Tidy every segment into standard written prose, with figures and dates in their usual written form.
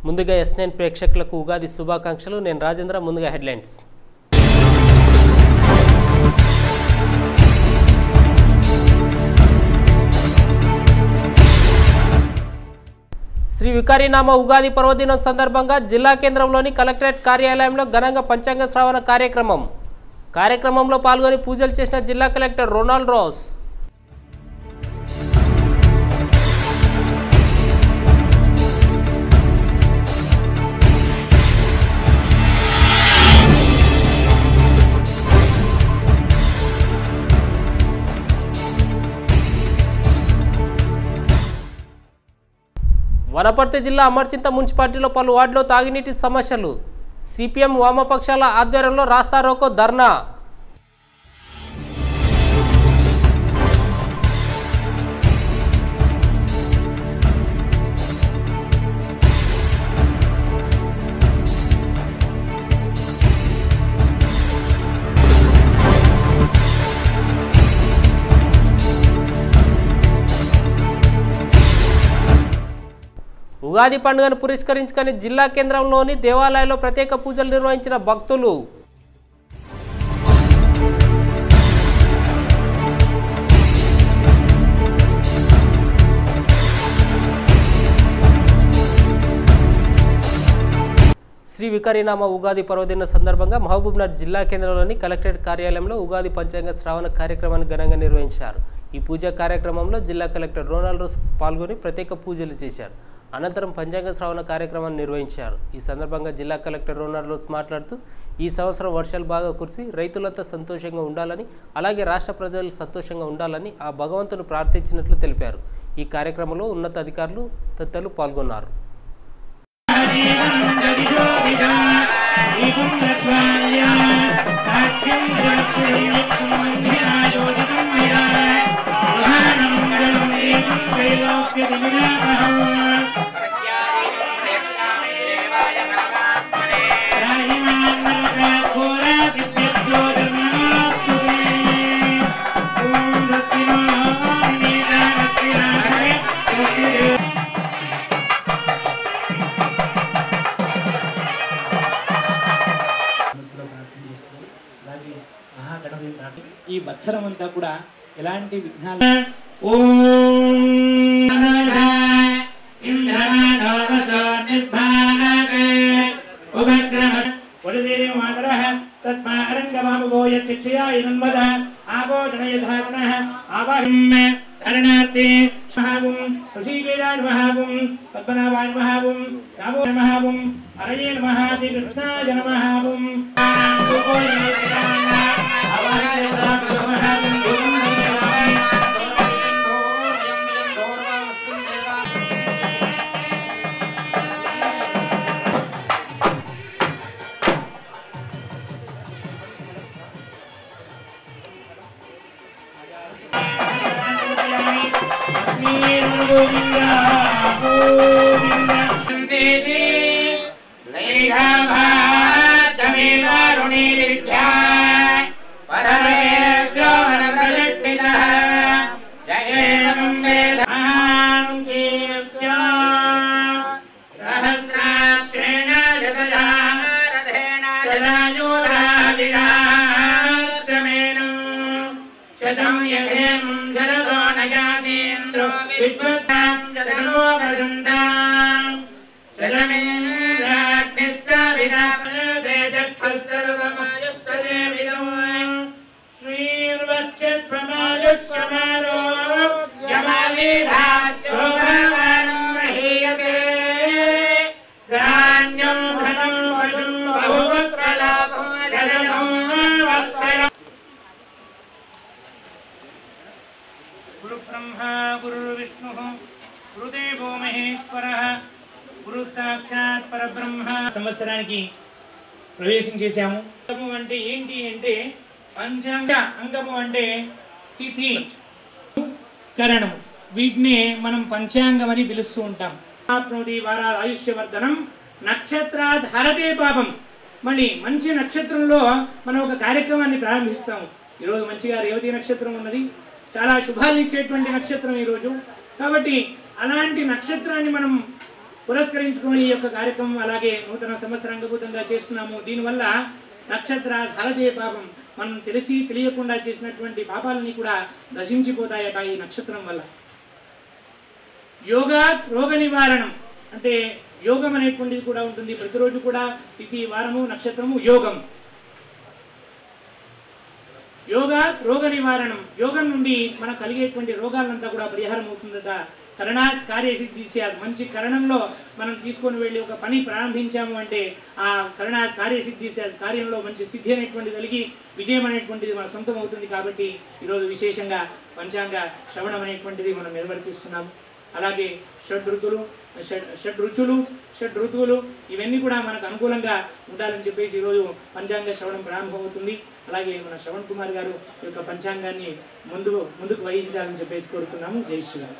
ముందుగా S9 ప్రేక్షకులకు ఉగాది శుభాకాంక్షలు. నేను రాజేంద్ర. ముందుగా హెడ్లైన్స్. శ్రీ వికారినామ ఉగాది పర్వదినం సందర్భంగా జిల్లా కేంద్రంలోని కలెక్టరేట్ కార్యాలయంలో ఘనంగా పంచాంగ శ్రవణ కార్యక్రమంలో పాల్గొని పూజలు చేసిన జిల్లా కలెక్టర్ రొనాల్డ్ రోస్. వనపర్తి జిల్లా అమర్చింత మున్సిపాలిటీలో పలు వార్డులో తాగునీటి సమస్యలు. సిపిఎం వామపక్షాల ఆధ్వర్యంలో రాస్తారోకో ధర్నా. ఉగాది పండుగను పురస్కరించుకొని జిల్లా కేంద్రంలోని దేవాలయాల్లో ప్రత్యేక పూజలు నిర్వహించిన భక్తులు. శ్రీ వికారినామ ఉగాది పర్వదిన సందర్భంగా మహబూబ్నగర్ జిల్లా కేంద్రంలోని కలెక్టరేట్ కార్యాలయంలో ఉగాది పంచాంగ శ్రవణ కార్యక్రమాన్ని ఘనంగా నిర్వహించారు. ఈ పూజా కార్యక్రమంలో జిల్లా కలెక్టర్ రొనాల్డ్ రోస్ పాల్గొని ప్రత్యేక పూజలు చేశారు. అనంతరం పంచాంగ శ్రవణ కార్యక్రమాన్ని నిర్వహించారు. ఈ సందర్భంగా జిల్లా కలెక్టర్ రొనాల్డ్ రోస్ మాట్లాడుతూ ఈ సంవత్సరం వర్షాలు బాగా కురిసి రైతులంతా సంతోషంగా ఉండాలని, అలాగే రాష్ట్ర ప్రజలు సంతోషంగా ఉండాలని ఆ భగవంతుని ప్రార్థించినట్లు తెలిపారు. ఈ కార్యక్రమంలో ఉన్నత అధికారులు తదితరులు పాల్గొన్నారు. ఈ వత్సరం అంతా కూడా ఎలాంటి విఘ్నాలు గురు బ్రహ్మ గురు విష్ణు గురుదేవో మహేశ్వర గురు సాక్షాత్ పరబ్రహ్మ. సంవత్సరానికి ప్రవేశం చేశాము. అంగము అంటే ఏంటి అంటే పంచాంగ అంగము అంటే తిథి కరణము, వీటిని మనం పంచాంగం అని పిలుస్తూ ఉంటాం. వారాల ఆయుష్యవర్ధనం నక్షత్రాధారతే పాపం. మళ్ళీ మంచి నక్షత్రంలో మనం ఒక కార్యక్రమాన్ని ప్రారంభిస్తాము. ఈరోజు మంచిగా రేవతి నక్షత్రం ఉన్నది, చాలా శుభాలు ఇచ్చేటువంటి నక్షత్రం ఈరోజు. కాబట్టి అలాంటి నక్షత్రాన్ని మనం పురస్కరించుకుని ఈ యొక్క కార్యక్రమం అలాగే నూతన సంవత్సర అంగభూతంగా చేస్తున్నాము. దీనివల్ల నక్షత్రాధారదే పాపం, మనం తెలిసి తెలియకుండా చేసినటువంటి పాపాలని కూడా నశించిపోతాయట ఈ నక్షత్రం వల్ల. యోగా రోగ నివారణం అంటే యోగం అనేటువంటిది కూడా ఉంటుంది. ప్రతిరోజు కూడా తిథి వారము నక్షత్రము యోగం. యోగా రోగ నివారణం, యోగం నుండి మనకు కలిగేటువంటి రోగాలంతా కూడా పరిహారం అవుతుందట. కరణాత్ కార్యసిద్ధి స్యాత్, మంచి కరణంలో మనం తీసుకొని వెళ్ళి ఒక పని ప్రారంభించాము అంటే ఆ కరణాత్ కార్యసిద్ధి స్యాత్, కార్యంలో మంచి సిద్ధి అనేటువంటిది కలిగి విజయం అనేటువంటిది మన సొంతం అవుతుంది. కాబట్టి ఈరోజు విశేషంగా పంచాంగ శ్రవణం అనేటువంటిది మనం నిర్వర్తిస్తున్నాము. అలాగే షడ్రుచులు ఇవన్నీ కూడా మనకు అనుకూలంగా ఉండాలని చెప్పేసి ఈరోజు పంచాంగ శ్రవణం ప్రారంభమవుతుంది. అలాగే మన శ్రవణ్ కుమార్ గారు ఈ యొక్క పంచాంగాన్ని ముందుకు వహించాలని చెప్పేసి కోరుతున్నాము. జై శ్రీరామ్.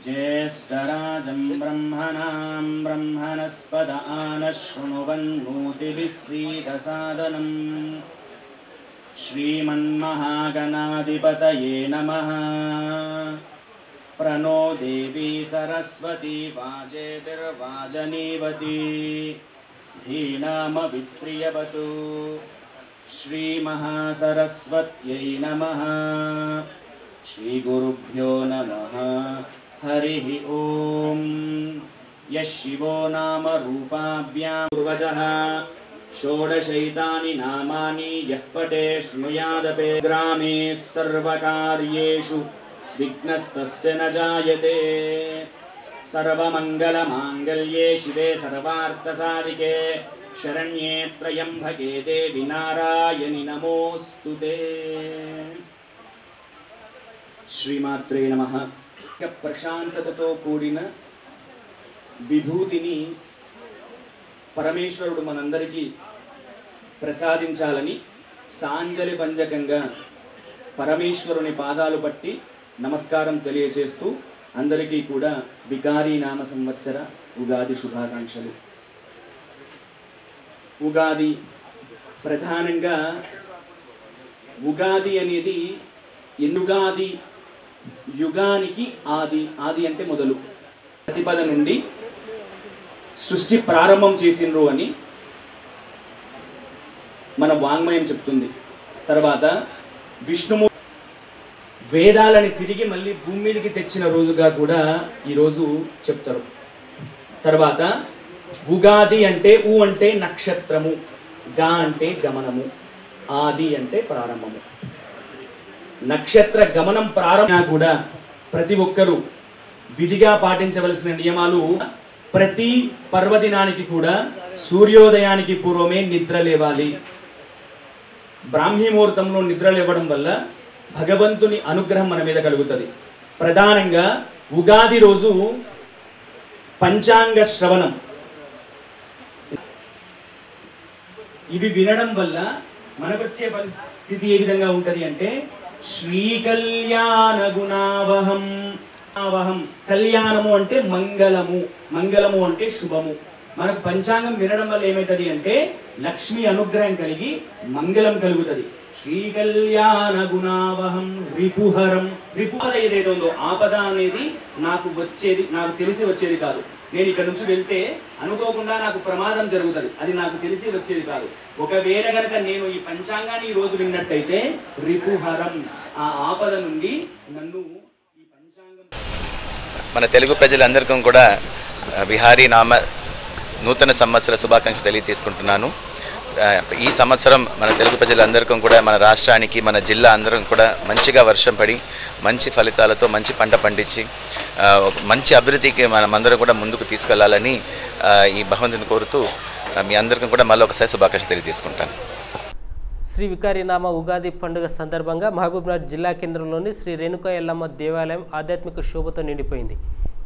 జ్యేష్ఠరాజం బ్రహ్మణాం బ్రహ్మణస్పద ఆనశృణువన్నోతిభిः సీదసాదనం. శ్రీమన్మహాగణాధిపతయే నమః. ప్రణో దేవీ సరస్వతి వాజేతిర్వాజనీవతి ధీనామవిత్రియవతు. శ్రీమహాసరస్వత్యై నమః. శ్రీగురుభ్యో నమః. హరి ఓం. యః శివో నామ రూపాభ్యాం పూర్వజః షోడశైతాని నామాని యః పఠే శృణుయాదపే. గ్రామే సర్వకార్యేషు విఘ్నస్తస్య న జాయతే. సర్వమంగళమాంగళ్యే శివే సర్వార్థసాధికే శరణ్యే త్రయంబకే దేవి నారాయణి నమోస్తుతే. శ్రీమాత్రే నమః. ప్రశాంతతతో కూడిన విభూతిని పరమేశ్వరుడు మనందరికీ ప్రసాదించాలని సాంజలి పంజకంగా పరమేశ్వరుని పాదాలు పట్టి నమస్కారం తెలియజేస్తూ అందరికీ కూడా వికారీ నామ సంవత్సర ఉగాది శుభాకాంక్షలు. ఉగాది ప్రధానంగా ఉగాది అనేది ఎన్నుగాది యుగానికి ఆది. ఆది అంటే మొదలు. ప్రతిపద నుండి సృష్టి ప్రారంభం చేసిండ్రు అని మన వాంగ్మయం చెప్తుంది. తర్వాత విష్ణుము వేదాలని తిరిగి మళ్ళీ భూమి మీదకి తెచ్చిన రోజుగా కూడా ఈరోజు చెప్తారు. తర్వాత ఉగాది అంటే ఉ అంటే నక్షత్రము, గా అంటే గమనము, ఆది అంటే ప్రారంభము. నక్షత్ర గమనం ప్రారంభం కూడా ప్రతి ఒక్కరూ విధిగా పాటించవలసిన నియమాలు. ప్రతి పర్వదినానికి కూడా సూర్యోదయానికి పూర్వమే నిద్ర లేవాలి. బ్రాహ్మీ ముహూర్తంలో నిద్ర లేవడం వల్ల భగవంతుని అనుగ్రహం మన మీద కలుగుతుంది. ప్రధానంగా ఉగాది రోజు పంచాంగ శ్రవణం ఇవి వినడం వల్ల మనకొచ్చే పరిస్థితి ఏ విధంగా ఉంటది అంటే శ్రీకళ్యాణ గుణావహం. కళ్యాణము అంటే మంగళము, మంగళము అంటే శుభము. మనకు పంచాంగం వినడం వల్ల ఏమైతుంది అంటే లక్ష్మి అనుగ్రహం కలిగి మంగళం కలుగుతుంది. శ్రీకళ్యాణ గుణావహం రిపుహరం. రిపుహర ఏదైతే ఉందో ఆపద అనేది నాకు తెలిసి వచ్చేది కాదు. నేను ఇక్కడ నుంచి వెళ్తే అనుకోకుండా నాకు ప్రమాదం జరుగుతుంది, అది నాకు తెలిసి వచ్చేది కాదు. ఒకవేళ కనుక నేను ఈ పంచాంగాన్ని ఈ రోజు విన్నట్టయితే రిపుహరం, ఆ ఆపద నుండి నన్ను ఈ పంచాంగం. మన తెలుగు ప్రజలందరికీ కూడా విహారీ నామ నూతన సంవత్సర శుభాకాంక్షలు తెలియజేసుకుంటున్నాను. ఈ సంవత్సరం మన తెలుగు ప్రజలందరికీ కూడా మన రాష్ట్రానికి మన జిల్లా అందరం కూడా మంచిగా వర్షం పడి మంచి ఫలితాలతో మంచి పంట పండించి మంచి అభివృద్ధికి మనమందరం కూడా ముందుకు తీసుకెళ్లాలని ఈ భగవంతుని కోరుతూ మీ అందరికీ కూడా మళ్ళీ ఒకసారి శుభాకాంక్షలు తెలియజేసుకుంటాను. శ్రీ వికారీనామ ఉగాది పండుగ సందర్భంగా మహబూబ్నగర్ జిల్లా కేంద్రంలోని శ్రీ రేణుకా ఎల్లమ్మ దేవాలయం ఆధ్యాత్మిక శోభతో నిండిపోయింది.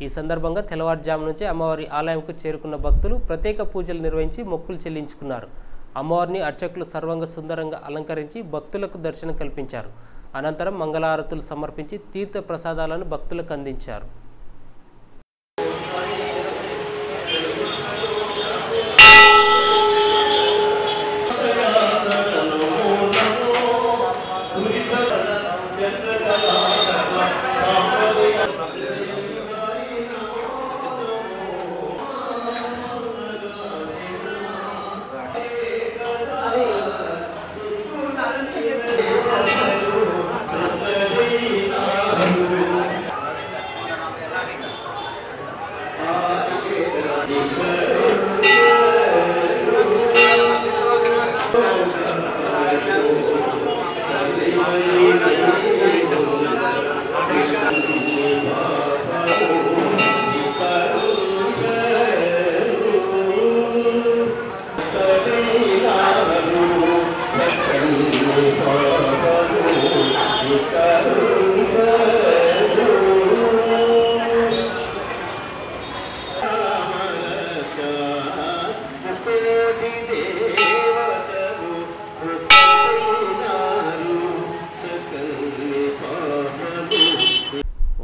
ఈ సందర్భంగా తెల్లవారుజాము నుంచి అమ్మవారి ఆలయంకు చేరుకున్న భక్తులు ప్రత్యేక పూజలు నిర్వహించి మొక్కులు చెల్లించుకున్నారు. అమ్మవారిని అర్చకులు సర్వంగ సుందరంగా అలంకరించి భక్తులకు దర్శనం కల్పించారు. అనంతరం మంగళారతులు సమర్పించి తీర్థ ప్రసాదాలను భక్తులకు అందించారు.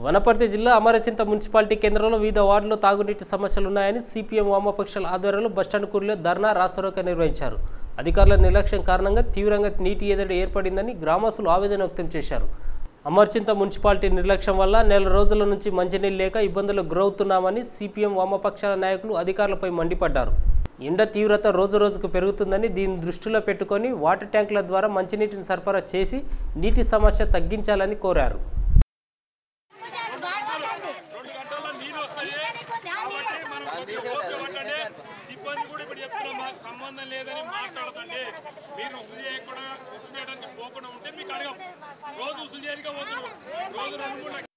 వనపర్తి జిల్లా అమరచింత మున్సిపాలిటీ కేంద్రంలో వివిధ వార్డుల్లో తాగునీటి సమస్యలు ఉన్నాయని సిపిఎం వామపక్షాల ఆధ్వర్యంలో బస్టాండ్ కూలీలో ధర్నా రాస్తారోకో నిర్వహించారు. అధికారుల నిర్లక్ష్యం కారణంగా తీవ్రంగా నీటి ఎద్దడి ఏర్పడిందని గ్రామస్తులు ఆవేదన వ్యక్తం చేశారు. అమరచింత మున్సిపాలిటీ నిర్లక్ష్యం వల్ల నెల రోజుల నుంచి మంచినీళ్ళు లేక ఇబ్బందులకు గురవుతున్నామని సిపిఎం వామపక్షాల నాయకులు అధికారులపై మండిపడ్డారు. ఎండ తీవ్రత రోజురోజుకు పెరుగుతుందని దీన్ని దృష్టిలో పెట్టుకొని వాటర్ ట్యాంకుల ద్వారా మంచినీటిని సరఫరా చేసి నీటి సమస్య తగ్గించాలని కోరారు. సంబంధం లేదని మాట్లాడుతండి. మీరు ఉసులు చేయకుండా ఉసులు చేయడానికి పోకుండా ఉంటే మీకు అడగం. రోజు ఉసులు చేయడానికి పోతున్నారు. రోజు 2-3 లక్షలు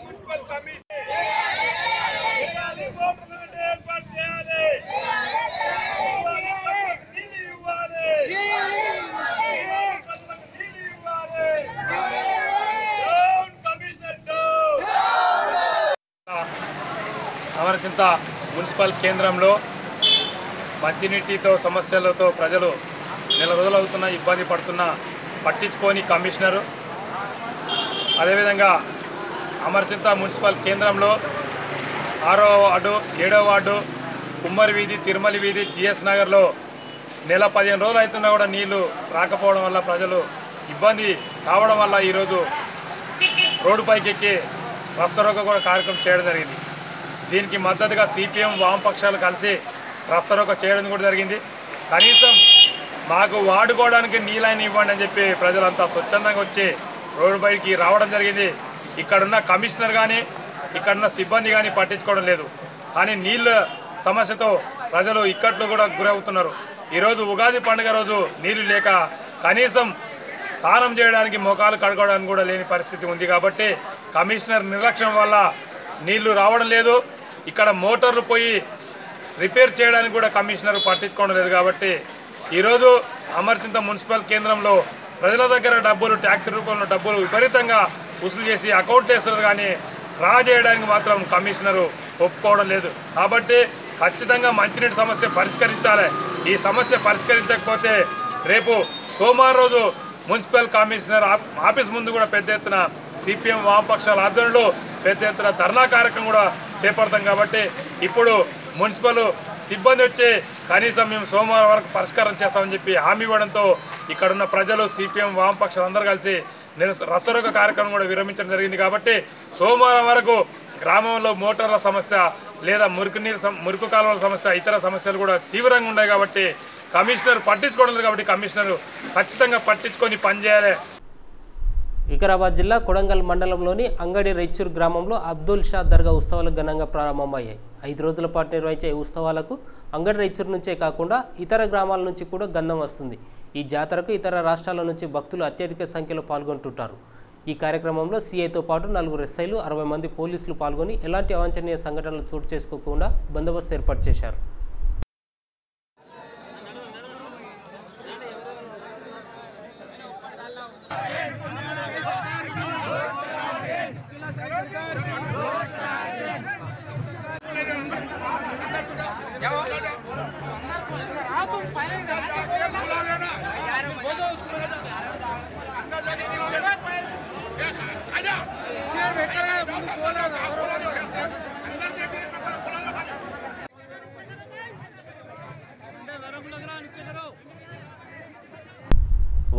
మున్సిపల్ కమిషన్ ఏర్పాటు చేయాలి. అమరచింత మున్సిపల్ కేంద్రంలో మంచినీటితో సమస్యలతో ప్రజలు నెల రోజులు అవుతున్న ఇబ్బంది పట్టించుకొని కమిషనరు, అదేవిధంగా అమరచింత మున్సిపల్ కేంద్రంలో 6వ వార్డు 7వ వార్డు కుమ్మరి వీధి తిరుమలి వీధి జిఎస్ నగర్లో నెల 15 రోజులు అవుతున్నా కూడా నీళ్లు రాకపోవడం వల్ల ప్రజలు ఇబ్బంది కావడం వల్ల ఈరోజు రోడ్డుపైకి ఎక్కి రాస్తారోకో కూడా కార్యక్రమం చేయడం జరిగింది. దీనికి మద్దతుగా సిపిఎం వామపక్షాలు కలిసి రాస్తారోకో చేయడం కూడా జరిగింది. కనీసం మాకు వాడుకోవడానికి నీళ్ళని ఇవ్వండి అని చెప్పి ప్రజలంతా స్వచ్ఛందంగా వచ్చి రోడ్డు బయటికి రావడం జరిగింది. ఇక్కడున్న కమిషనర్ కానీ ఇక్కడున్న సిబ్బంది కానీ పట్టించుకోవడం లేదు. కానీ నీళ్ళ సమస్యతో ప్రజలు ఇక్కట్లు కూడా గురవుతున్నారు. ఈరోజు ఉగాది పండుగ రోజు నీళ్లు లేక కనీసం స్నానం చేయడానికి మొఖాలు కడుకోవడానికి కూడా లేని పరిస్థితి ఉంది. కాబట్టి కమిషనర్ నిర్లక్ష్యం వల్ల నీళ్లు రావడం లేదు. ఇక్కడ మోటార్లు పోయి రిపేర్ చేయడానికి కూడా కమిషనర్ పట్టించుకోవడం లేదు. కాబట్టి ఈరోజు అమరచింత మున్సిపల్ కేంద్రంలో ప్రజల దగ్గర డబ్బులు ట్యాక్స్ రూపంలో డబ్బులు విపరీతంగా వసూలు చేసి అకౌంట్ వేస్తున్నారు, కానీ డ్రా చేయడానికి మాత్రం కమిషనరు ఒప్పుకోవడం లేదు. కాబట్టి ఖచ్చితంగా మంచినీటి సమస్య పరిష్కరించాలి. ఈ సమస్య పరిష్కరించకపోతే రేపు సోమవారం రోజు మున్సిపల్ కమిషనర్ ఆఫీస్ ముందు కూడా పెద్ద ఎత్తున సిపిఎం వామపక్షాల ఆధ్వర్యంలో పెద్ద ఎత్తున ధర్నా కార్యక్రమం కూడా చేపడతాం. కాబట్టి ఇప్పుడు మున్సిపల్ సిబ్బంది వచ్చి కనీసం మేము సోమవారం వరకు పరిష్కారం చేస్తామని చెప్పి హామీ ఇవ్వడంతో ఇక్కడున్న ప్రజలు సిపిఎం వామపక్షాలు అందరూ కలిసి రాస్తారోకో కార్యక్రమం కూడా విరమించడం జరిగింది. కాబట్టి సోమవారం వరకు గ్రామంలో మోటార్ల సమస్య లేదా మురికి కాలువల సమస్య ఇతర సమస్యలు కూడా తీవ్రంగా ఉన్నాయి. కాబట్టి కమిషనర్ పట్టించుకోవడం లేదు. కాబట్టి కమిషనర్ ఖచ్చితంగా పట్టించుకొని పనిచేయాలి. వికారాబాద్ జిల్లా కొడంగల్ మండలంలోని అంగడి రైచూర్ గ్రామంలో అబ్దుల్ షా దర్గా ఉత్సవాలు ఘనంగా ప్రారంభమయ్యాయి. 5 రోజుల పాటు నిర్వహించే ఈ ఉత్సవాలకు అంగడి రైచూర్ నుంచే కాకుండా ఇతర గ్రామాల నుంచి కూడా గంధం వస్తుంది. ఈ జాతరకు ఇతర రాష్ట్రాల నుంచి భక్తులు అత్యధిక సంఖ్యలో పాల్గొంటుంటారు. ఈ కార్యక్రమంలో సిఐతో పాటు 4 ఎస్ఐలు 60 మంది పోలీసులు పాల్గొని ఎలాంటి అవాంఛనీయ సంఘటనలు చోటు చేసుకోకుండా బందోబస్తు ఏర్పాటు చేశారు.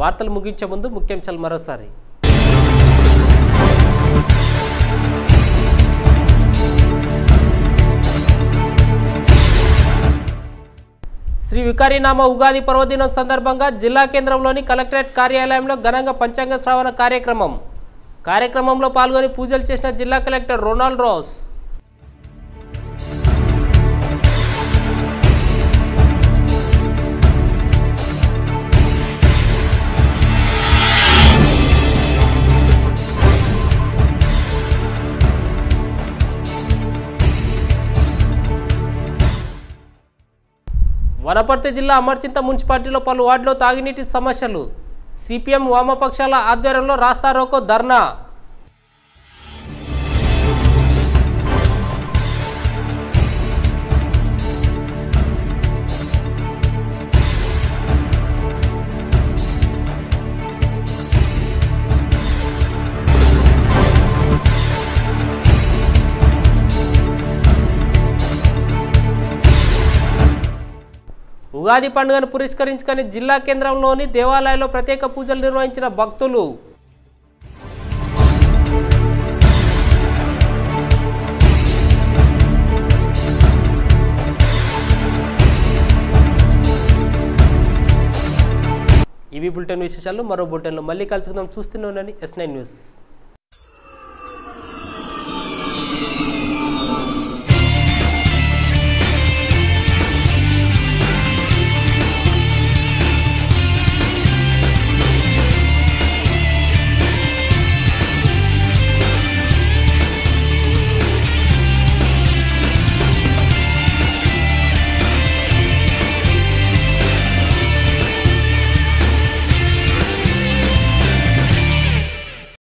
వార్తలు ముగించే ముందు ముఖ్యాంశాలు మరోసారి. శ్రీ వికారీనామ ఉగాది పర్వదినం సందర్భంగా జిల్లా కేంద్రంలోని కలెక్టరేట్ కార్యాలయంలో ఘనంగా పంచాంగ శ్రవణ కార్యక్రమంలో పాల్గొని పూజలు చేసిన జిల్లా కలెక్టర్ రొనాల్డ్ రోస్. వనపర్తి జిల్లా అమరచింత మున్సిపాలిటీలో పలు వార్డులో తాగునీటి సమస్యలు. సిపిఎం వామపక్షాల ఆధ్వర్యంలో రాస్తారోకో ధర్నా. ఉగాది పండుగను పురస్కరించుకొని జిల్లా కేంద్రంలోని దేవాలయాల్లో ప్రత్యేక పూజలు నిర్వహించిన భక్తులు. ఇవి బులెటిన్ విశేషాలు. మరో బులెటిన్లో మళ్ళీ కలుసుకుందాం. చూస్తూనే ఉండండి S9 న్యూస్.